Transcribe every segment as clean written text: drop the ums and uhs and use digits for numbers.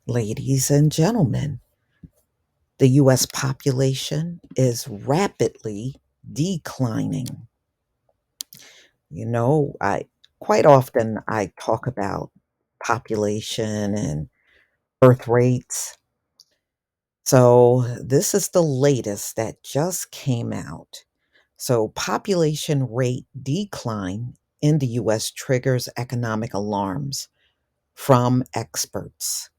Ladies and gentlemen, the US population is rapidly declining. I quite often I talk about population and birth rates. So, this is the latest that just came out. So, population rate decline in the US triggers economic alarms from experts.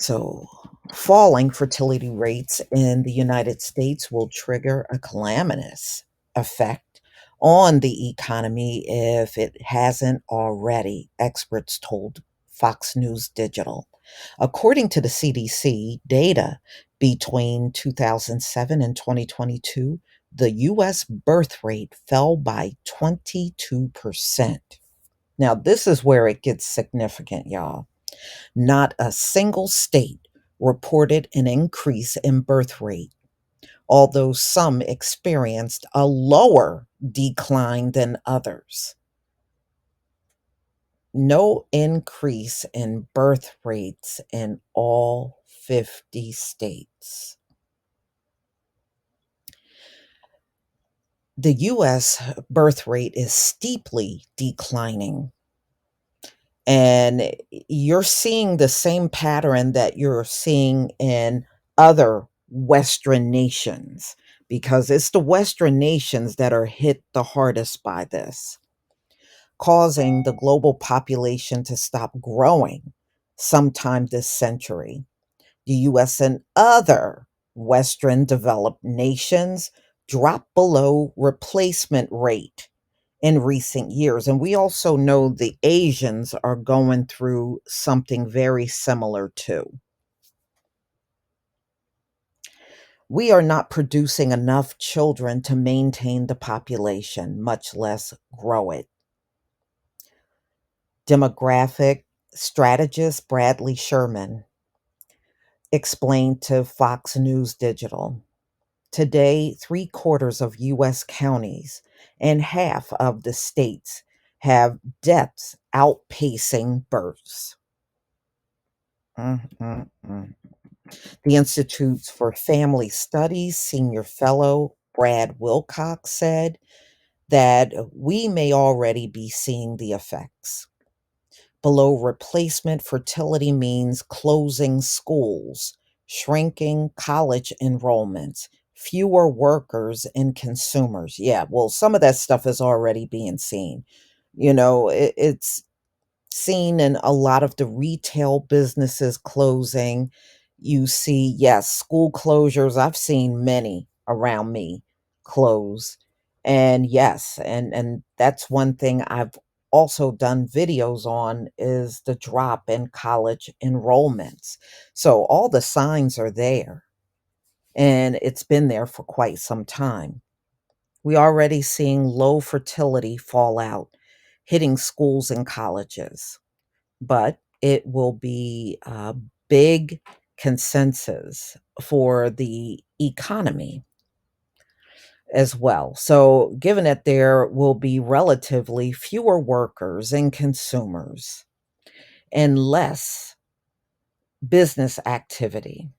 So, falling fertility rates in the United States will trigger a calamitous effect on the economy if it hasn't already, experts told Fox News Digital. According to the CDC data between 2007 and 2022, the US birth rate fell by 22%. Now, this is where it gets significant, y'all. Not a single state reported an increase in birth rate, although some experienced a lower decline than others. No increase in birth rates in all 50 states. The US birth rate is steeply declining. And you're seeing the same pattern that you're seeing in other Western nations because it's the Western nations that are hit the hardest by this, causing the global population to stop growing sometime this century. The US and other Western developed nations dropped below replacement rate in recent years. And we also know the Asians are going through something very similar too. We are not producing enough children to maintain the population, much less grow it. Demographic strategist Bradley Sherman explained to Fox News Digital. Today, three-quarters of US counties and half of the states have deaths outpacing births. Mm, mm, mm. The Institutes for Family Studies senior fellow Brad Wilcox said that we may already be seeing the effects. Below replacement fertility means closing schools, shrinking college enrollments, fewer workers and consumers. Yeah, well, some of that stuff is already being seen. It's seen in a lot of the retail businesses closing. You see, yes, school closures. I've seen many around me close. And yes, and that's one thing I've also done videos on is the drop in college enrollments. So all the signs are there and it's been there for quite some time. We already seeing low fertility fallout hitting schools and colleges, but it will be a big consensus for the economy as well. So, given that there will be relatively fewer workers and consumers and less business activity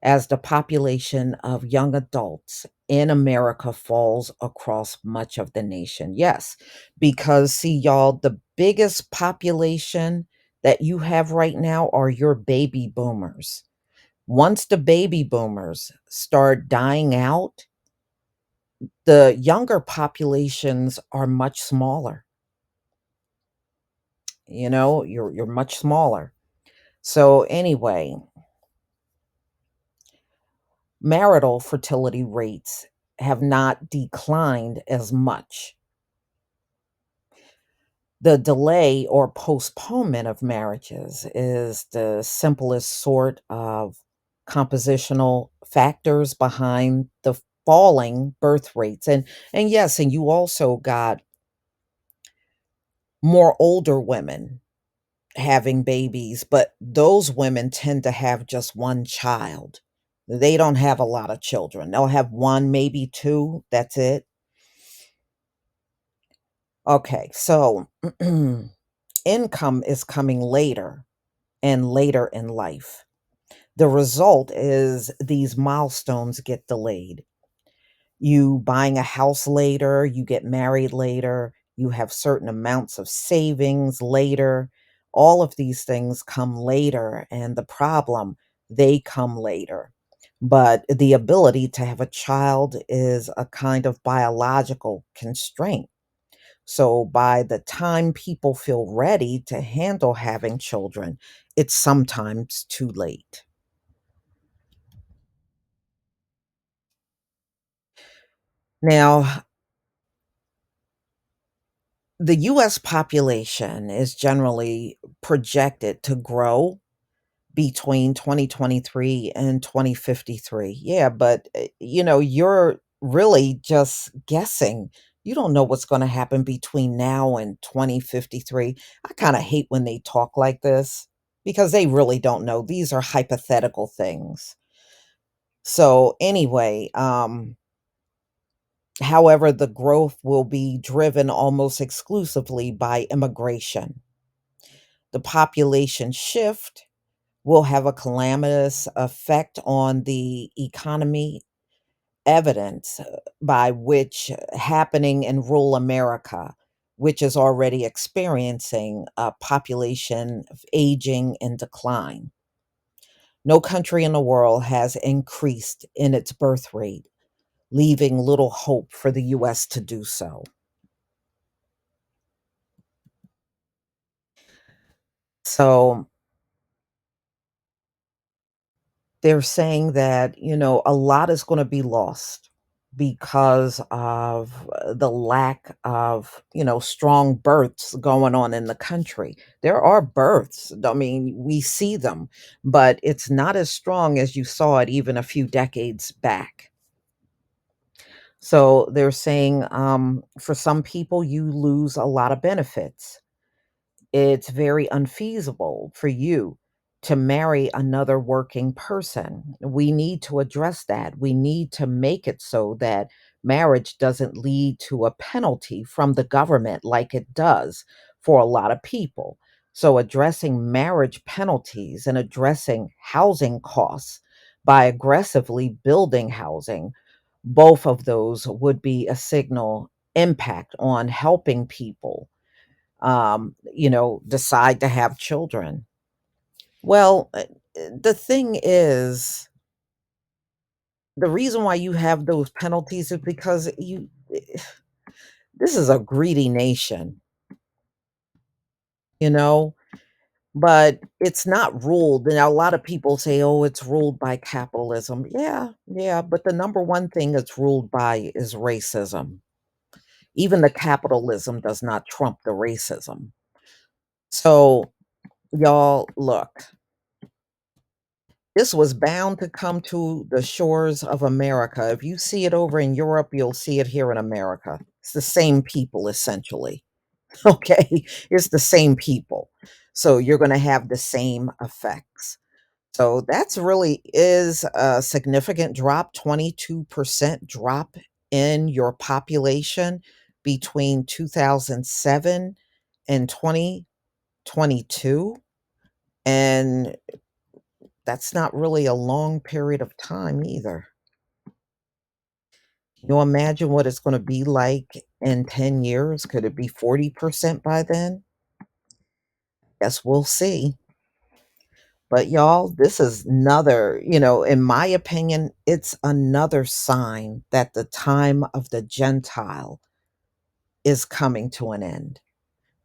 as the population of young adults in America falls across much of the nation. Yes, because see, y'all, the biggest population that you have right now are your baby boomers. Once the baby boomers start dying out, the younger populations are much smaller. You're much smaller. So anyway, marital fertility rates have not declined as much. The delay or postponement of marriages is the simplest sort of compositional factors behind the falling birth rates. And yes, and you also got more older women having babies, but those women tend to have just one child. They don't have a lot of children. They'll have one, maybe two. That's it. Okay, so income is coming later and later in life. The result is these milestones get delayed. You buying a house later, you get married later, you have certain amounts of savings later. All of these things come later, and the problem, they come later. But the ability to have a child is a kind of biological constraint. So by the time people feel ready to handle having children, it's sometimes too late. Now, the US population is generally projected to grow between 2023 and 2053. Yeah, but you're really just guessing. You don't know what's going to happen between now and 2053. I kind of hate when they talk like this because they really don't know. These are hypothetical things. So, anyway, however, the growth will be driven almost exclusively by immigration. The population shift will have a calamitous effect on the economy, evidence by which happening in rural America, which is already experiencing a population of aging and decline. No country in the world has increased in its birth rate, leaving little hope for the US to do so. So they're saying that, a lot is going to be lost because of the lack of, strong births going on in the country. There are births. I mean, we see them, but it's not as strong as you saw it even a few decades back. So they're saying for some people, you lose a lot of benefits. It's very unfeasible for you to marry another working person. We need to address that. We need to make it so that marriage doesn't lead to a penalty from the government like it does for a lot of people. So, addressing marriage penalties and addressing housing costs by aggressively building housing, both of those would be a signal impact on helping people decide to have children. Well, the thing is, the reason why you have those penalties is because this is a greedy nation, you know, but it's not ruled. Now, a lot of people say, oh, it's ruled by capitalism. Yeah, yeah, but the number one thing it's ruled by is racism. Even the capitalism does not trump the racism. So, y'all, look, this was bound to come to the shores of America. If you see it over in Europe, you'll see it here in America. It's the same people, essentially. Okay. It's the same people. So you're going to have the same effects. So that's really is a significant drop, 22% drop in your population between 2007 and 2022. And that's not really a long period of time either. Can you imagine what it's gonna be like in 10 years? Could it be 40% by then? Guess we'll see. But y'all, this is another, in my opinion, it's another sign that the time of the Gentile is coming to an end.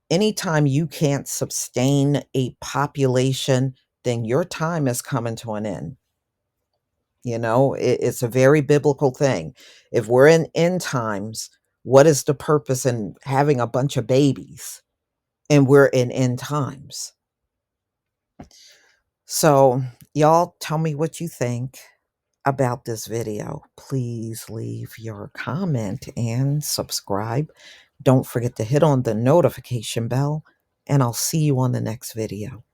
Anytime you can't sustain a population, then your time is coming to an end. It's a very biblical thing. If we're in end times, what is the purpose in having a bunch of babies? And we're in end times. So, y'all tell me what you think about this video. Please leave your comment and subscribe. Don't forget to hit on the notification bell, and I'll see you on the next video.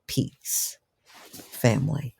Peace, family.